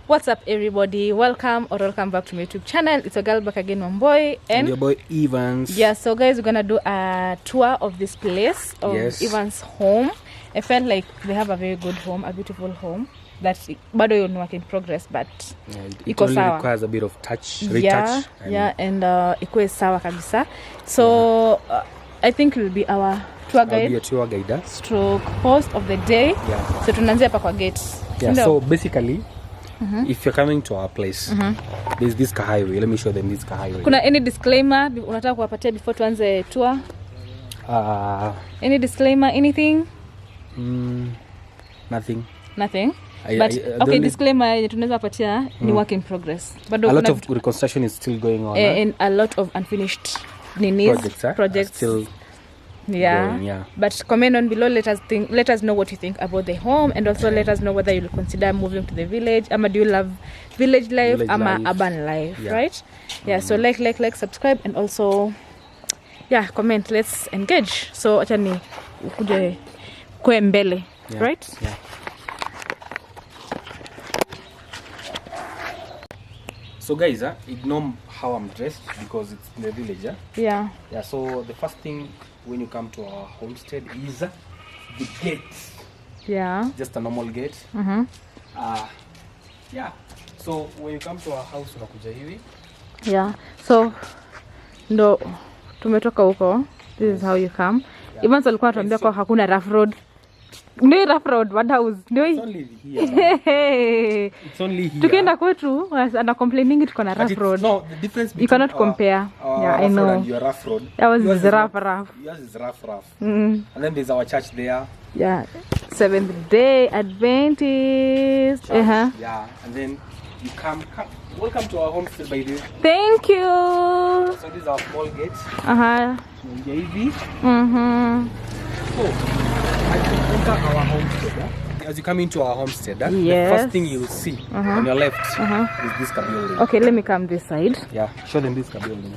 What's up, everybody? Welcome back to my YouTube channel. It's a girl back again, my boy, and your boy Evans. Yeah, so guys, we're gonna do a tour of this place, of Evans' home. I felt like they have a very good home, a beautiful home. That's bado yon work in progress, but it only requires a bit of retouch. And iko sawa kabisa. So I think it will be our tour guide. I'll be a tour guide. Stroke host of the day. Yeah. So tunaanzia hapa kwa gate. Yeah. So basically, if you're coming to our place, there's this highway. Let me show them this highway. Kuna any disclaimer unataka kuwapatia before tuanze tour? Any disclaimer, anything? Nothing. Okay, disclaimer tunaweza patia ni work in progress. But a lot of reconstruction is still going on. And a lot of unfinished projects still going, But comment on below, let us know what you think about the home, and also let us know whether you'll consider moving to the village. Ama do you love village life ama urban life, right? So like, subscribe, and also comment. Let's engage. So acha ni ukuje kwe mbele, right? So guys, ignore how I'm dressed because it's in the village. Yeah. So the first thing when you come to our homestead is the gate. Yeah. Just a normal gate. So when you come to our house, unakuja hivi. Yeah. So ndo tumetoka huko. This is how you come. Even so alikuwa anatuambia kwa hakuna rough road. No rough road, what house? No. It's only here. It's only here. Tukienda kwetu ana complaining it kona rough road. No, the difference between you cannot compare. I know. And your rough road. Yours is rough. Yours is rough. And then there's our church there. Yeah. Seventh-day Adventist. Yeah. And then you come. Welcome to our homestead, by the way. Thank you. So this is our small gate. So, as you enter our homestead, as you come into our homestead, the first thing you will see on your left is this building. Okay, let me come this side. Yeah, show them this building.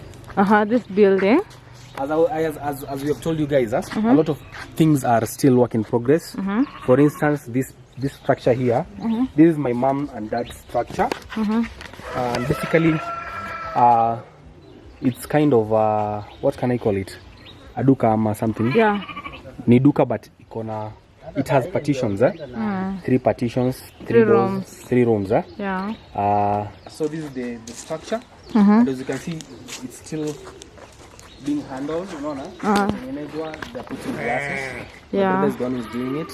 This building. As we have told you guys, a lot of things are still work in progress. For instance, this structure here, this is my mom and dad's structure. And basically, it's kind of what can I call it? A duka or something. Yeah. Ni duka, but it has partitions. 3 partitions, 3 rooms. 3 rooms. Yeah. So this is the structure. And as you can see, it's still being handled. They're putting glasses. Yeah. The one is doing it.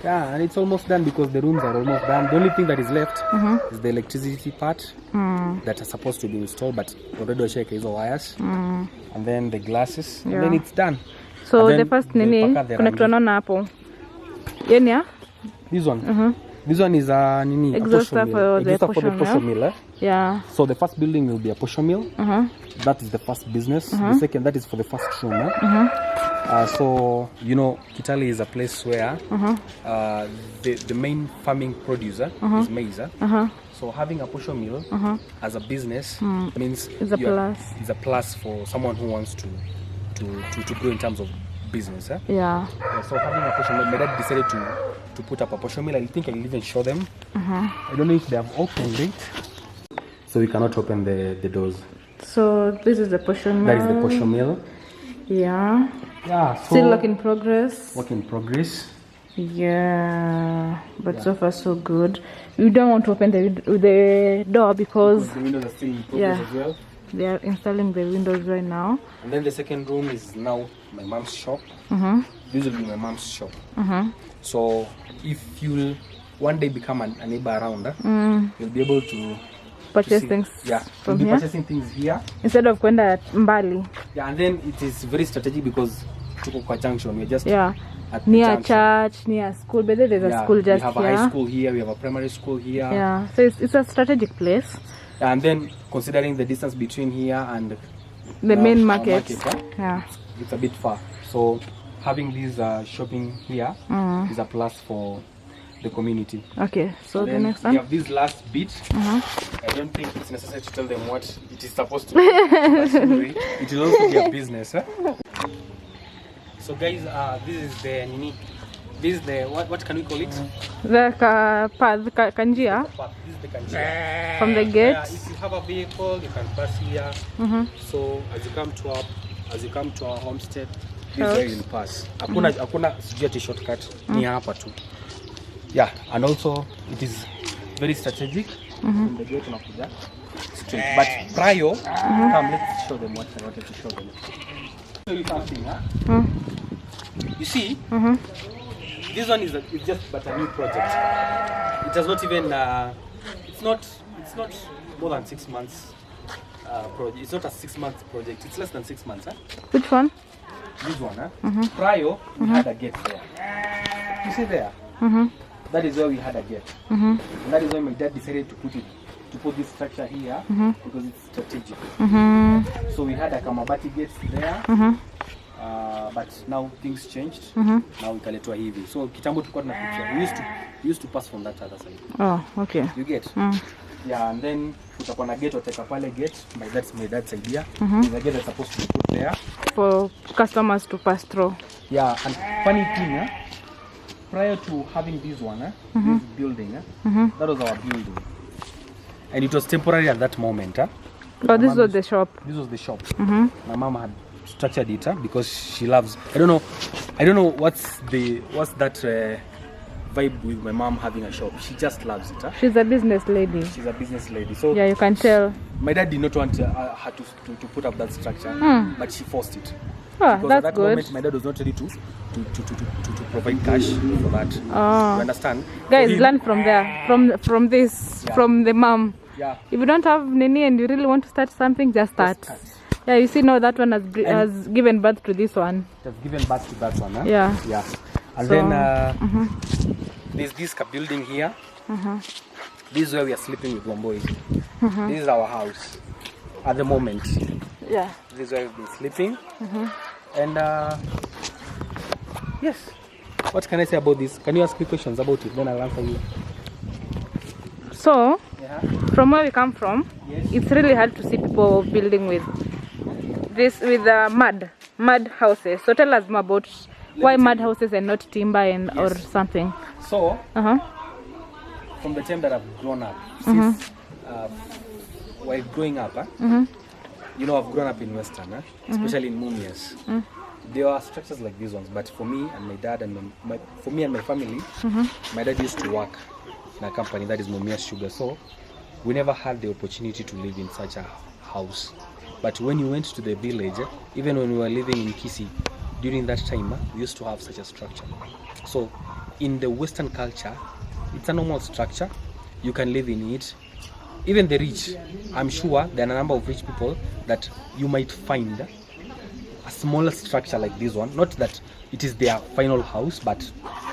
Yeah, and it's almost done because the rooms are almost done. The only thing that is left is the electricity part that are supposed to be installed, but already check is wires. And then the glasses, and then it's done. So the first nini kuna tunaona hapo. Yenya? This one. This one is a nini, exhauster for the portion mill. Yeah. So the first building will be a portion mill. That is the first business. The second, that is for the first room. So Kitale is a place where the main farming producer is maize. So having a portion mill as a business means it's a plus for someone who wants to grow in terms of business. So having a portion mill, my dad decided to put up a portion mill. I think I'll even show them. I don't know if they have opened it, so we cannot open the doors. So this is the portion mill. That is the portion mill. Yeah. So still work in progress. Yeah, but so far so good. We don't want to open the door because the windows are still in progress as well. They are installing the windows right now. And then the second room is now my mom's shop. This will be my mom's shop. So if you'll one day become a neighbor around, you'll be able to purchase things from here. Purchasing things here instead of kwenda mbali. Yeah, and then it is very strategic because tuko kwa junction. We're just at near church, near school. But there's a school just here. We have a high school here. We have a primary school here. Yeah, so it's a strategic place. And then considering the distance between here and the main market, it's a bit far. So having this shopping here is a plus for the community. Okay, so the next one. We have this last bit. I don't think it's necessary to tell them what it is supposed to be. It will also be a business. So guys, this is the This is the what can we call it? The path, kanjia. This is the kanjia. From the gate. If you have a vehicle, you can pass here. So as you come to our homestead, this is where you'll pass. Hakuna sijati shortcut. Ni hapa tu. Yeah, and also it is very strategic. From the gate unakuja straight. But prior, come let's show them what I wanted to show them. Show you something, huh? You see, this one is just but a new project. It has not even it's not more than 6 months project. It's not a 6 month project. It's less than 6 months, huh? Which one? This one, huh? Prior, we had a gate there. You see there? That is where we had a gate. And that is why my dad decided to put this structure here because it's strategic. So we had a kamabati gate there. But now things changed. Now ikaletwa hivi. So kitambo tulikuwa tunapitia. We used to pass from that other side. Oh, okay. You get? Yeah, and then tutakuwa na gate uteka pale gate. My dad's idea. The gate is supposed to be put there for customers to pass through. Yeah, and funny thing, prior to having this one, this building, that was our building. And it was temporary at that moment. Oh, this was the shop. This was the shop. My mom had structured it because she loves. I don't know what's that vibe with my mom having a shop. She just loves it. She's a business lady. She's a business lady. So yeah, you can tell. My dad did not want her to put up that structure, but she forced it. Oh, because that's at that good. moment, my dad was not ready to provide cash for that. Oh. You understand? Guys, learn from there, from this, from the mom. Yeah. If you don't have Nini and you really want to start something, just start. Yeah, you see now that one has given birth to this one. It has given birth to that one, huh? Yeah. Yeah. And so, then there's this building here. This is where we are sleeping with Wamboi. This is our house at the moment. Yeah. This is where we've been sleeping. And yes. What can I say about this? Can you ask me questions about it? Then I'll answer you. So, from where we come from, it's really hard to see people building with mud houses. So tell us more about why mud houses and not timber or something. So, from the time that I've grown up, since while growing up, you know, I've grown up in Western, especially in Mumias. There are structures like these ones, but for me and my dad and my family, my dad used to work in a company that is Mumias Sugar. So we never had the opportunity to live in such a house. But when you went to the village, even when we were living in Kisii, during that time, we used to have such a structure. So in the Western culture, it's a normal structure. You can live in it. Even the rich, I'm sure there are a number of rich people that you might find a smaller structure like this one. Not that it is their final house, but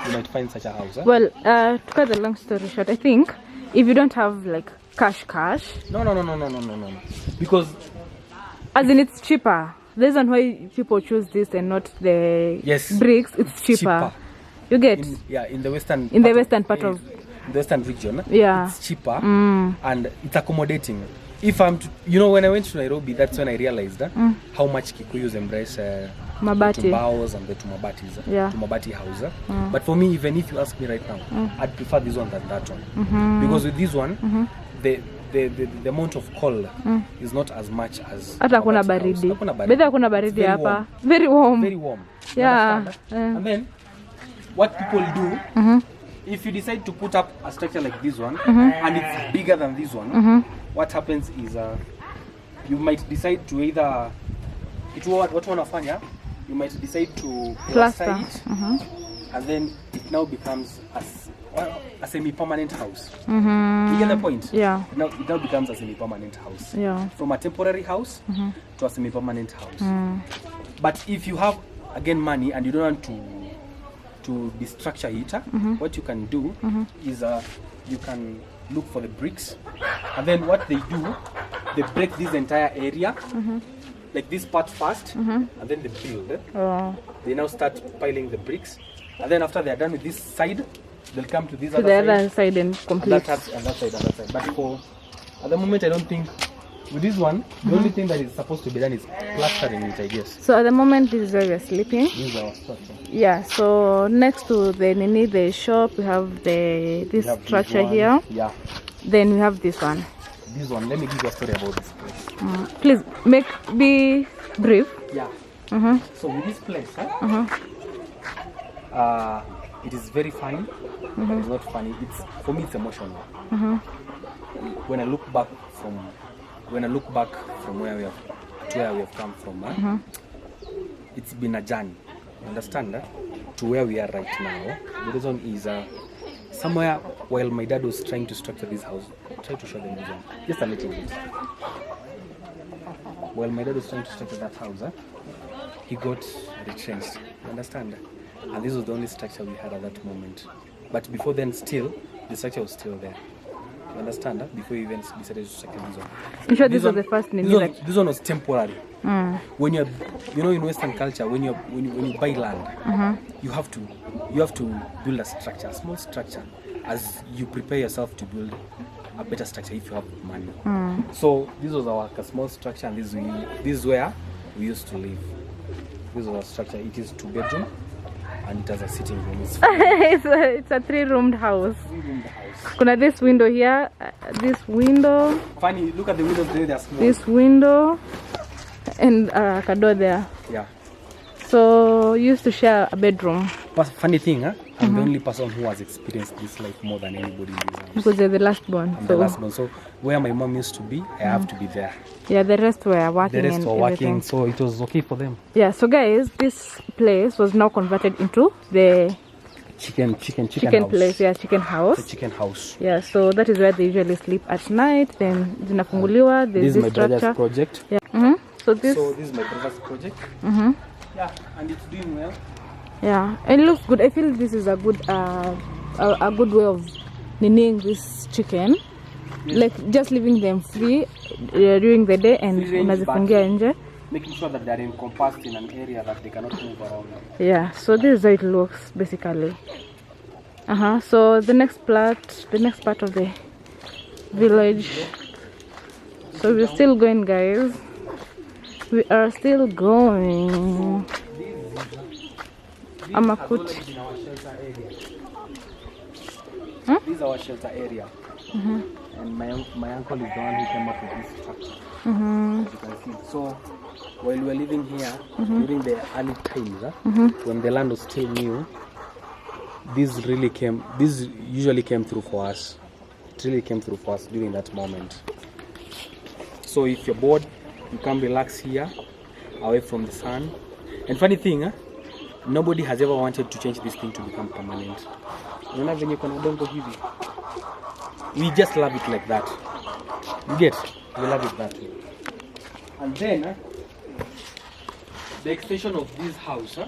you might find such a house. Well, to cut the long story short, I think if you don't have like cash. No. Because as in it's cheaper. The reason why people choose this and not the bricks, it's cheaper. You get? In the western part of the western region. Yeah. It's cheaper and it's accommodating. If I'm when I went to Nairobi, that's when I realized how much Kikuyus embrace Mabati. Tumbao and the Tumabatis, Tumabati house. But for me, even if you ask me right now, I'd prefer this one than that one. Because with this one, the amount of cold is not as much as hata kuna baridi. Bedha kuna baridi hapa. Very warm. Very warm. Yeah. And then what people do, if you decide to put up a structure like this one and it's bigger than this one, what happens is you might decide to either what wanafanya, you might decide to plaster it, and then it now becomes a semi-permanent house. You get the point? Yeah. It now becomes a semi-permanent house. Yeah. From a temporary house to a semi-permanent house. But if you have again money and you don't want to destructure it, what you can do is you can look for the bricks, and then what they do, they break this entire area, like this part first, and then they build. They now start piling the bricks, and then after they are done with this side, they'll come to this other side and complete. And that side. But at the moment, I don't think with this one, the only thing that is supposed to be done is plastering it, I guess. So at the moment, this is where we are sleeping. This is our structure. Yeah, so next to the shop, we have this structure here. Yeah. Then we have this one. This one, let me give you a story about this place. Please be brief. Yeah. So with this place, it is very funny. It's not funny. For me, it's emotional. When I look back from where we have come from, it's been a journey. Understand that? To where we are right now. The reason is somewhere while my dad was trying to structure this house, try to show them this one, just a little bit. While my dad was trying to structure that house, he got retrenched. You understand? And this was the only structure we had at that moment. But before then, still, the structure was still there. You understand? Before we even decided to structure this one. I'm sure this was the first name. This one was temporary. When you're, in Western culture, when you buy land, you have to build a structure, a small structure, as you prepare yourself to build a better structure if you have money. So this was our small structure, and this is where we used to live. This was our structure. It is 2-bedroom, and it has a sitting room. It's a 3-roomed house. 3-roomed house. Kuna this window here, this window. Funny, look at the windows there, they are small. This window, and a door there. Yeah. So you used to share a bedroom. But funny thing, I'm the only person who has experienced this life more than anybody in this house. Because you're the last born. I'm the last born. So where my mom used to be, I have to be there. Yeah, the rest were working. The rest were working, so it was okay for them. Yeah, so guys, this place was now converted into the chicken house. Place. Yeah, chicken house. It's a chicken house. Yeah, so that is where they usually sleep at night. Then zinafunguliwa. This is my brother's project. Yeah. So this is my brother's project. Yeah, and it's doing well. Yeah, and it looks good. I feel this is a good way of ninning this chicken. Yes. Like just leaving them free during the day and unazifungia nje. Making sure that they are encompassed in an area that they cannot move around. Yeah, so this is how it looks basically. So the next part of the village. So we're still going, guys. We are still going. Amakut. This is our shelter area. And my uncle is the one who came up with this structure. As you can see. So while we were living here during the early times, when the land was still new, this usually came through for us. It really came through for us during that moment. So if you're bored, you can relax here, away from the sun. And funny thing, nobody has ever wanted to change this thing to become permanent. We just love it like that. You get? We love it that way. And then, the extension of this house,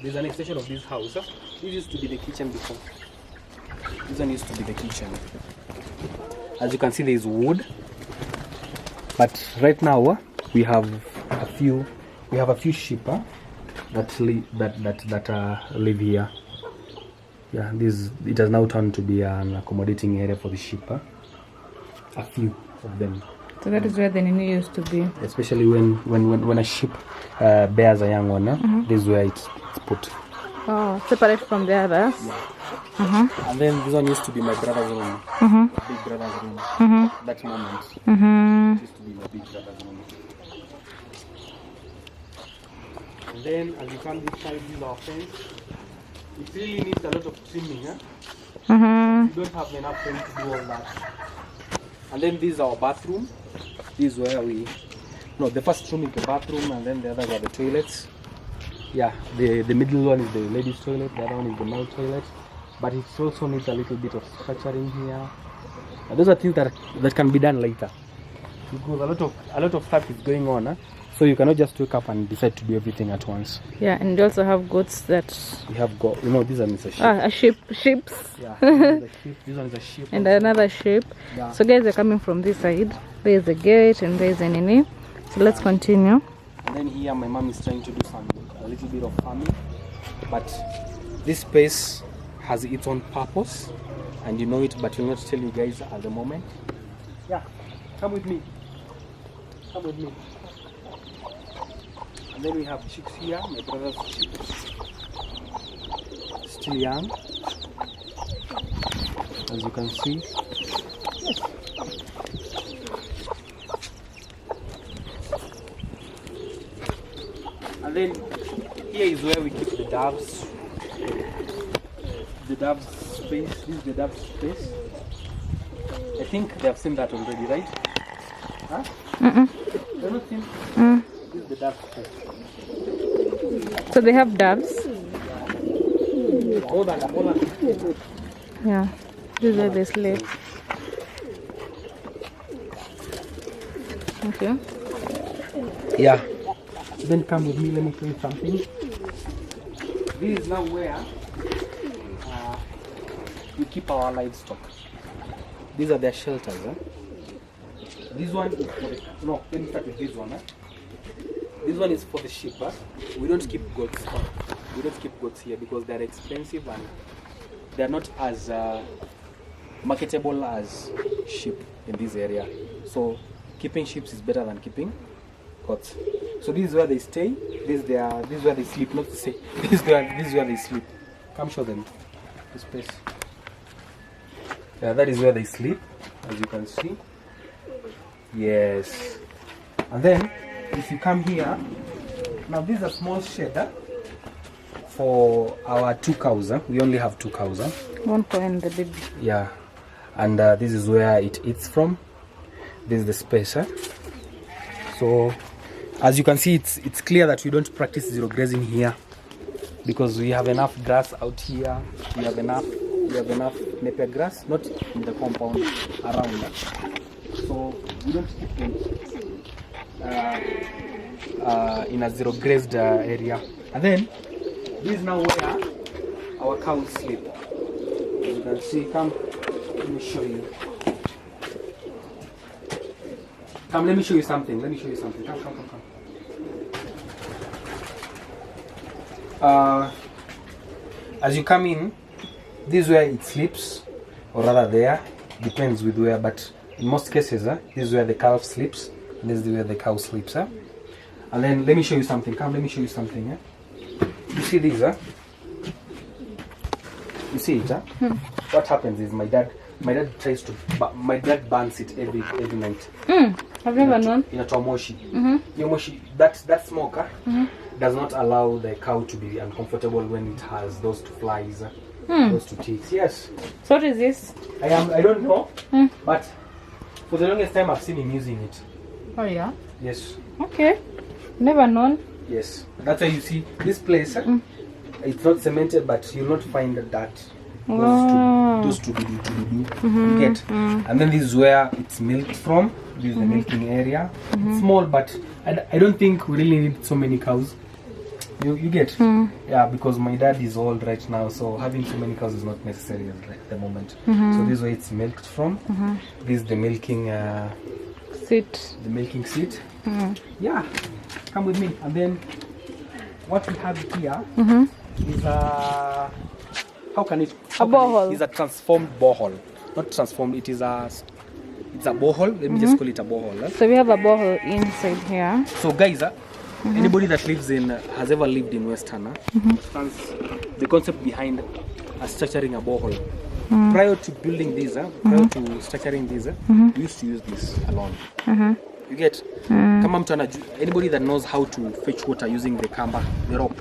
there's an extension of this house. This used to be the kitchen before. This one used to be the kitchen. As you can see, there is wood. But right now, we have a few sheep that live here. Yeah, it has now turned to be an accommodating area for the sheep. A few of them. So that is where the nini used to be. Especially when a sheep bears a young one, this is where it's put. Oh, separate from the others. Yeah. And then this one used to be my brother's room. Big brother's room. That moment. It used to be my big brother's room. And then as you come this side, this is our fence. It really needs a lot of trimming. You don't have enough time to do all that. And then this is our bathroom. This is where the first room is the bathroom, and then the others are the toilets. Yeah, the middle one is the ladies' toilet, the other one is the male toilet. But it also needs a little bit of structuring here. And those are things that can be done later. Because a lot of stuff is going on. So you cannot just wake up and decide to do everything at once. Yeah, and you also have goats that... We have got, these are a sheep. A sheep. Sheeps. Yeah, this one is a sheep. And another sheep. Yeah. So guys are coming from this side. There is a gate and there is a nini. So let's continue. And then here my mom is trying to do a little bit of farming. But this space has its own purpose. And you know it, but will not tell you guys at the moment. Yeah, come with me. Come with me. And then we have chicks here, my brother's chicks. Still young, as you can see. Yes. And then here is where we keep the doves. The doves space. This is the doves space. I think they have seen that already, right? Huh? They've not seen. This is the doves space. So they have doves. Hold on. Yeah, this is where they sleep. Okay. Yeah. Then come with me, let me show you something. This is now where we keep our livestock. These are their shelters. This one is for the... No, let me start with this one. This one is for the sheep. We don't keep goats. We don't keep goats here because they're expensive and they're not as marketable as sheep in this area. So keeping sheep is better than keeping goats. So this is where they stay. This is where they sleep. Not to say this is where they sleep. Come show them this place. Yeah, that is where they sleep, as you can see. Yes. And then if you come here, now this is a small shed for our 2 cows. We only have 2 cows. One cow and the baby. Yeah. And this is where it eats from. This is the space. So as you can see, it's clear that we don't practice zero grazing here because we have enough grass out here. We have enough napier grass, not in the compound around us. So we don't keep them in a zero grazed area. And then this is now where our cows sleep. As you can see, come, let me show you. Come, let me show you something. Come. As you come in, this is where it sleeps, or rather there, depends with where, but in most cases, this is where the calf sleeps, and this is where the cow sleeps. And then let me show you something. Come, let me show you something. You see this? You see it? What happens is my dad burns it every night. I've never known. In a moshi. Moshi, that smoke does not allow the cow to be uncomfortable when it has those 2 flies, those 2 ticks. Yes. So what is this? I don't know, but for the longest time I've seen him using it. Oh yeah. Yes. Okay. Never known. Yes. That's why you see this place. It's not cemented, but you'll not find that. Those to be. You get. And then this is where it's milked from. This is the milking area. It's small, but I don't think we really need so many cows. You get. Yeah, because my dad is old right now, so having so many cows is not necessary at the moment. So this is where it's milked from. This is the milking seat. The milking seat. Yeah, come with me. And then what we have here is how can it? A borehole. It's a transformed borehole. Not transformed. It's a borehole. Let me just call it a borehole. So we have a borehole inside here. So guys, anybody that has ever lived in Western understands the concept behind structuring a borehole. Prior to building this, prior to structuring this, we used to use this alone. You get? Anybody that knows how to fetch water using the kamba, the rope.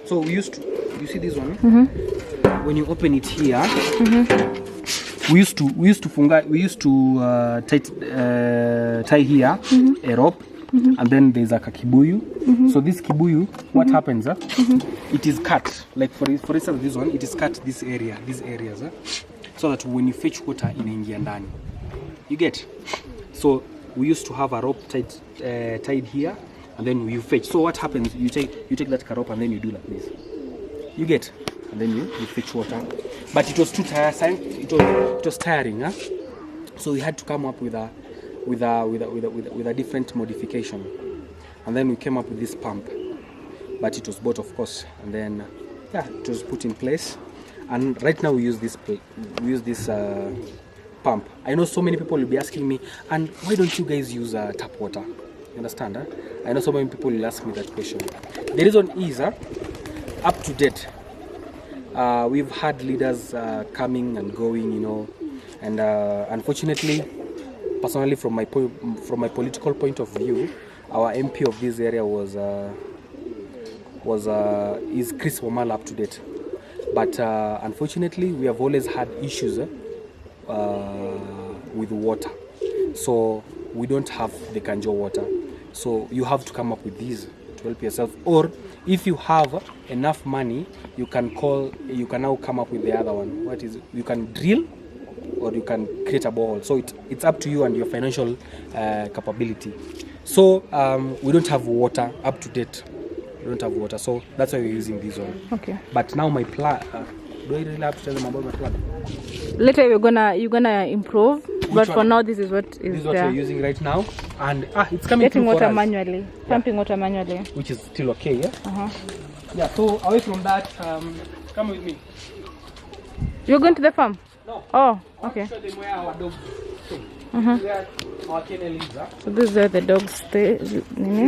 So we used to, you see this one? When you open it here, we used to tie here a rope, and then there's a kibuyu. So this kibuyu, what happens? It is cut. Like for instance, this one, it is cut these areas, so that when you fetch water inaingia ndani. You get? So we used to have a rope tied here, and then you fetch. So what happens? You take that rope and then you do like this. You get? And then you fetch water. But it was too tiring. It was tiring, So we had to come up with a different modification, and then we came up with this pump. But it was bought, of course, and then it was put in place. And right now we use this pump. I know so many people will be asking me, and why don't you guys use tap water? You understand? Huh? I know so many people will ask me that question. The reason is, up to date, we've had leaders coming and going, you know, and unfortunately, personally, from my political point of view, our MP of this area is Chris Wamala, up to date. But unfortunately, we have always had issues with water. So we don't have the Kanjo water. So you have to come up with these to help yourself. Or if you have enough money, you can now come up with the other one. What is it? You can drill or you can create a borehole. So it's up to you and your financial capability. So we don't have water up to date. We don't have water, so that's why we're using this one. Okay. But now my plan. Do I really have to tell them about my plan? Later you're gonna improve. But for now, this is what is there. This is what we're using right now, and it's coming. Getting water manually, pumping water manually, which is still okay. Yeah. Yeah. So away from that, come with me. You're going to the farm? No. Oh, okay. Show them where our dogs stay. Where our kennel is. So this is where the dogs stay. This is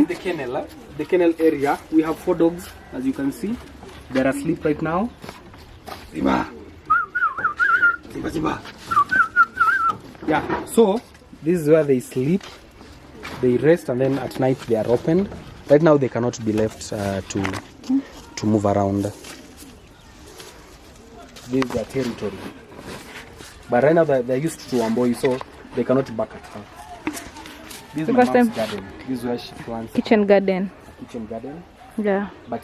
the kennel. The kennel area. We have 4 dogs, as you can see. They're asleep right now. Simba. Simba, Simba. Yeah. So this is where they sleep. They rest, and then at night they are opened. Right now they cannot be left to move around. This is their territory. But right now they're used to Wamboi, so they cannot back at her. This is my mom's garden. This is where she plants. Kitchen garden. Kitchen garden. Yeah. But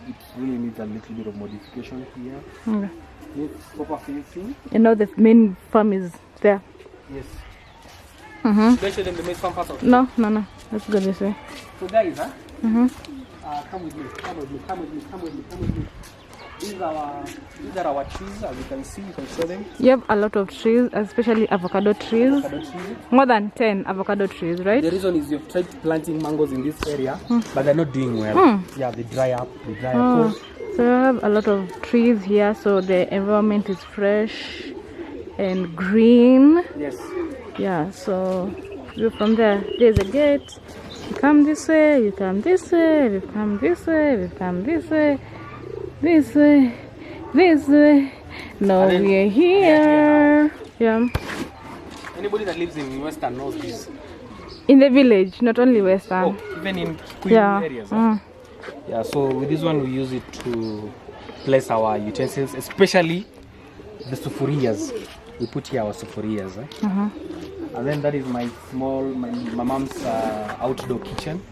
it really needs a little bit of modification here. Okay. Needs proper fencing. You know the main farm is there. Yes. Should I show them the main farm part of it? No. Let's go this way. So guys, come with me. These are our trees, as you can see. You can show them. You have a lot of trees, especially avocado trees. More than 10 avocado trees, right? The reason is you've tried planting mangoes in this area, but they're not doing well. Yeah, they dry up. So you have a lot of trees here, so the environment is fresh and green. Yes. Yeah, so you from there's a gate. You come this way, you come this way, you come this way, you come this way. This way. Now we're here. Yeah. Anybody that lives in Western knows this. In the village, not only Western. Oh, even in Queen areas. Yeah, so with this one we use it to place our utensils, especially the sufurias. We put here our sufurias. And then that is my mom's outdoor kitchen.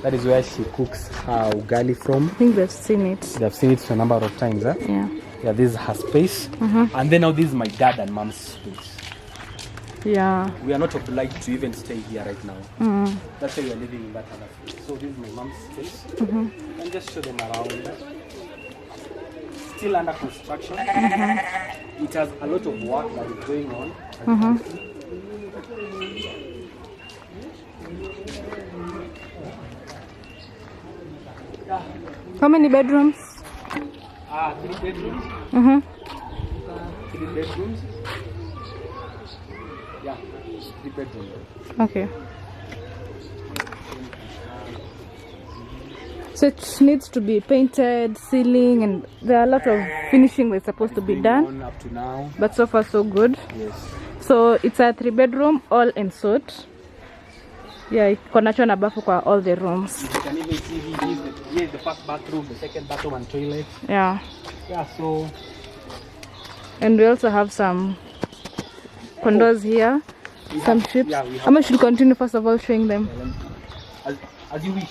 That is where she cooks her ugali from. I think they've seen it. They've seen it a number of times. Yeah. Yeah, this is her space. And then now this is my dad and mom's space. Yeah. We are not obliged to even stay here right now. That's why we are living in that other space. So this is my mom's space. And just show them around. Still under construction. It has a lot of work that is going on. How many bedrooms? 3 bedrooms. 3 bedrooms. Yeah, 3 bedrooms. Okay. So it needs to be painted, ceiling, and there are a lot of finishing that's supposed to be done. Up to now. But so far so good. Yes. So it's a 3 bedroom, all in suit. Yeah, connection above for all the rooms. You can even see here is the first bathroom, the second bathroom and toilet. Yeah. Yeah, so. And we also have some condos here, some ships. Yeah, I should continue first of all showing them. As you wish.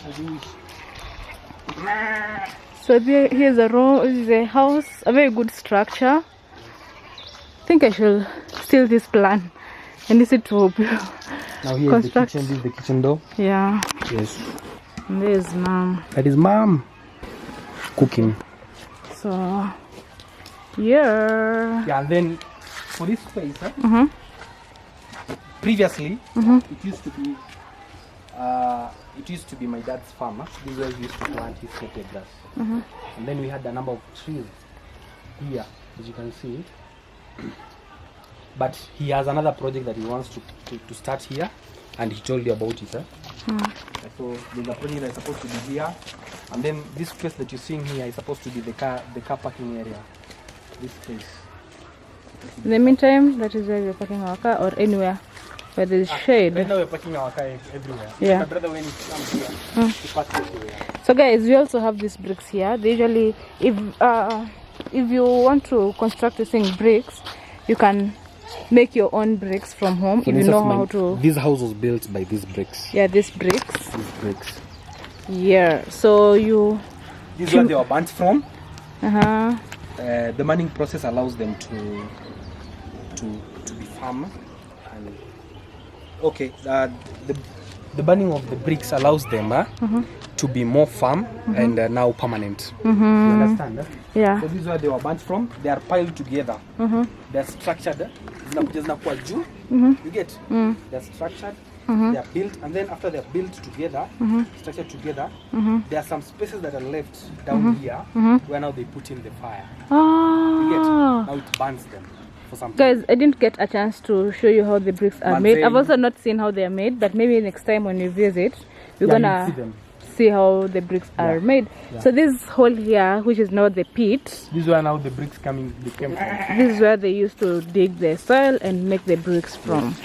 So here's a room, this is a house, a very good structure. I think I should steal this plan and use it to now here is the kitchen, this is the kitchen door. Yeah. Yes. And there's mom. That is mom cooking. So yeah. Yeah, and then for this space, previously it used to be my dad's farm. This is where he used to plant his native grass. And then we had a number of trees here, as you can see. but he has another project that he wants to start here, and he told you about it. So there's a project that's supposed to be here, and then this space that you're seeing here is supposed to be the car parking area. This space. In the meantime, that is where we're parking our car, or anywhere where there's shade. Right now we're parking our car everywhere. Yeah. I'd rather when it comes here, to park everywhere. So guys, we also have these bricks here. They usually, if you want to construct using bricks, you can make your own bricks from home. If you know how to. This house was built by these bricks. Yeah, these bricks. These bricks. Yeah. So you. This is where they were burnt from. The burning process allows them to be firm. And okay, the burning of the bricks allows them to be more firm and now permanent. You understand? Yeah. So this is where they were burnt from. They are piled together. They are structured. You get? They are structured. They are built, and then after they are built together, structured together, there are some spaces that are left down here where now they put in the fire. You get? Now it burns them. Guys, I didn't get a chance to show you how the bricks are made. I've also not seen how they are made, but maybe next time when we visit, we're gonna see how the bricks are made. So this hole here, which is now the pit, this is where now the bricks came from. This is where they used to dig the soil and make the bricks from.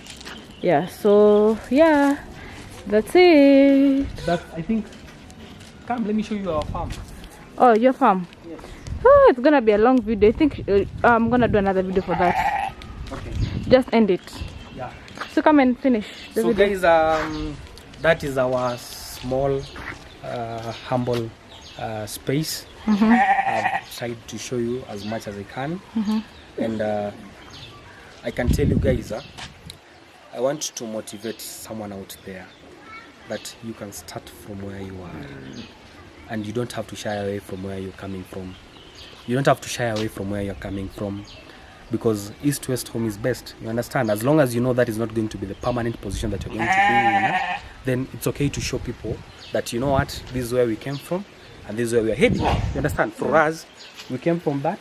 Yeah, so yeah, that's it. I think, come, let me show you our farm. Oh, your farm? Yes. Oh, it's gonna be a long video. I think I'm gonna do another video for that. Okay. Just end it. Yeah. So come and finish the video. Guys, that is our small, humble space. I've tried to show you as much as I can, and I can tell you guys, I want to motivate someone out there that you can start from where you are, and you don't have to shy away from where you're coming from. You don't have to shy away from where you're coming from, because East-West home is best. You understand? As long as you know that is not going to be the permanent position that you're going to be in, then it's okay to show people that, you know what, this is where we came from and this is where we are heading. You understand? For us, we came from that,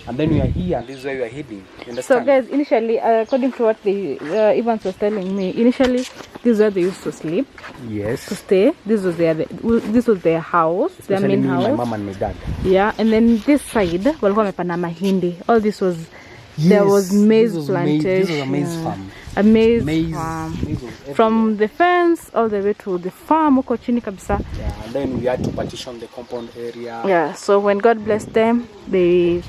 and then we are here, and this is where we are heading. You understand? So guys, initially, according to what the Evans was telling me, initially this is where they used to sleep. Yes. To stay. This was their house, especially their main house. My mom and my dad. Yeah, and then this side, walikuwa wamepanda mahindi. All this was there was maize plantation. This was a maize farm. A maize farm. From the fence all the way to the farm huko chini kabisa. Yeah, and then we had to partition the compound area. Yeah, so when God blessed them, they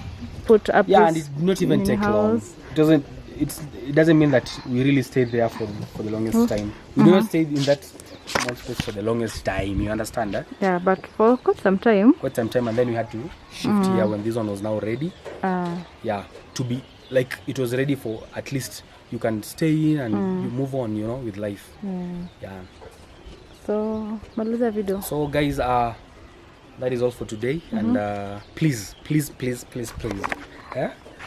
put up this and it did not even take long. It doesn't mean that we really stayed there for the longest time. We never stayed in that small space for the longest time. You understand that? Yeah, but for quite some time. And then we had to shift here when this one was now ready. Yeah, to be like it was ready for at least you can stay in and you move on, you know, with life. Yeah. So, maliza video. So guys, that is all for today, and please,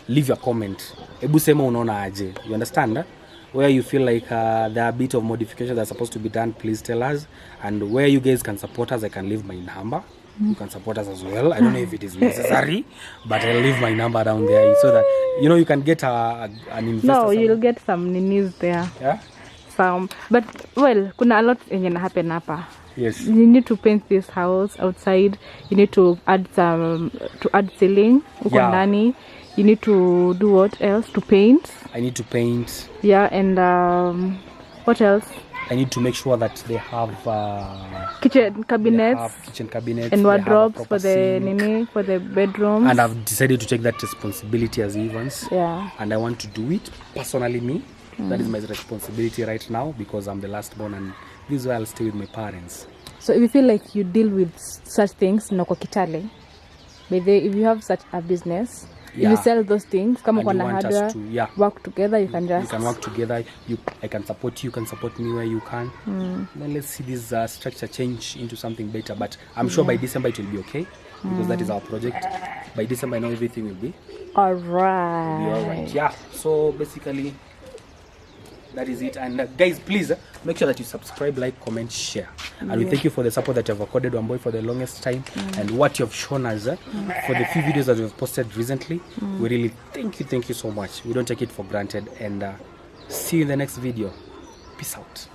leave your comment. Ebu sema unaona aje. You understand? Where you feel like there are a bit of modifications that are supposed to be done, please tell us. And where you guys can support us, I can leave my number. You can support us as well. I don't know if it is necessary, but I'll leave my number down there so that you know you can get an investor. No, you'll get some news there. Yeah. Some, but well, kuna a lot yenye happen hapa. Yes. You need to paint this house outside. You need to add ceiling uko ndani. You need to do what else? To paint. I need to paint. Yeah, and what else? I need to make sure that they have kitchen cabinets and wardrobes for the bedrooms. And I've decided to take that responsibility as Evans. Yeah. And I want to do it personally, me. That is my responsibility right now because I'm the last born, and this is where I'll stay with my parents. So if you feel like you deal with such things, no kwa Kitale, but if you have such a business, if you sell those things, come on hardware, work together, you can work together. I can support you, can support me where you can. Then let's see this structure change into something better. But I'm sure by December it will be okay because that is our project. By December I know everything will be all right. Yeah. So basically That is it. And guys, please make sure that you subscribe, like, comment, share. And we thank you for the support that you have accorded Wamboi for the longest time, and what you have shown us for the few videos that we've posted recently. We really thank you so much. We don't take it for granted. And see you in the next video. Peace out.